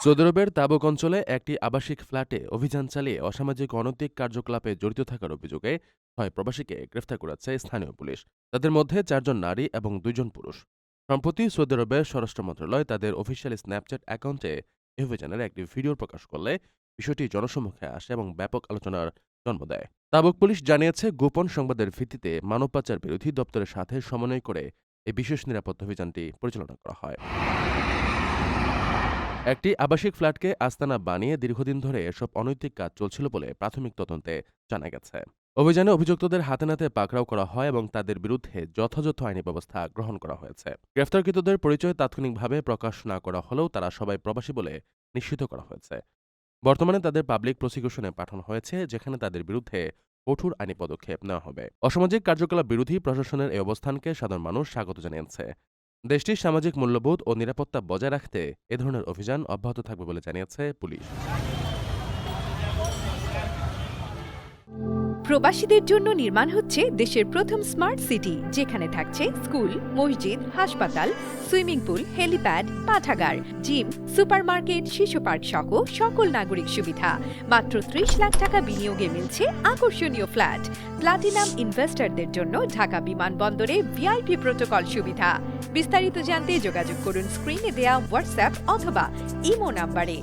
Saudi আরবের তাবুক অঞ্চলে একটি আবাসিক ফ্ল্যাটে অভিযান চালিয়ে অসামাজিক অনৈতিক কার্যকলাপে জড়িত থাকার অভিযোগে ৬ প্রবাসীকে গ্রেফতার করেছে স্থানীয় পুলিশ। তাদের মধ্যে ৪ জন নারী এবং ২ জন পুরুষ। সম্প্রতি সৌদি আরবের স্বরাষ্ট্র মন্ত্রণালয় তাদের অফিসিয়াল স্ন্যাপচ্যাট অ্যাকাউন্টে এই অভিযানের একটি ভিডিও প্রকাশ করলে বিষয়টি জনসম্মুখে আসে এবং ব্যাপক আলোচনার জন্ম দেয়। তাবুক পুলিশ জানিয়েছে, গোপন সংবাদের ভিত্তিতে মানব পাচার বিরোধী দপ্তরের সাথে সমন্বয় করে এই বিশেষ নিরাপত্তা অভিযানটি পরিচালনা করা হয়। একটি আবাসিক ফ্ল্যাটকে আস্তানা বানিয়ে দীর্ঘদিন ধরে এসব অনৈতিক কাজ চলছিল বলে প্রাথমিক তদন্তে জানা গেছে। অভিযানে অভিযুক্তদের হাতে নাতে পাকড়াও করা হয় এবং তাদের বিরুদ্ধে যথাযথ আইনি ব্যবস্থা গ্রহণ করা হয়েছে। গ্রেফতারকৃতদের পরিচয় তাৎক্ষণিকভাবে প্রকাশ না করা হলেও তারা সবাই প্রবাসী বলে নিশ্চিত করা হয়েছে। বর্তমানে তাদের পাবলিক প্রসিকিউশনে পাঠানো হয়েছে, যেখানে তাদের বিরুদ্ধে কঠোর আইনি পদক্ষেপ নেওয়া হবে। অসামাজিক কার্যকলাপ বিরোধী প্রশাসনের এই অবস্থানকে সাধারণ মানুষ স্বাগত জানিয়েছে। দেশটির সামাজিক মূল্যবোধ ও নিরাপত্তা বজায় রাখতে এ ধরনের অভিযান অব্যাহত থাকবে বলে জানিয়েছে পুলিশ। প্রবাসীদের জন্য নির্মাণ হচ্ছে দেশের প্রথম স্মার্ট সিটি, যেখানে থাকছে স্কুল, মসজিদ, হাসপাতাল, সুইমিং পুল, হেলিপ্যাড, পাঠাগার, জিম, সুপারমার্কেট, শিশু পার্ক সহ সকল নাগরিক সুবিধা। মাত্র ৩০ লাখ টাকা বিনিয়োগে মিলছে আকর্ষণীয় ফ্ল্যাট। প্লাটিনাম ইনভেস্টরদের জন্য ঢাকা বিমানবন্দরে ভিআইপি প্রোটোকল সুবিধা। বিস্তারিত জানতে যোগাযোগ করুন স্ক্রিনে দেয়া হোয়াটসঅ্যাপ অথবা ইমো নাম্বারে।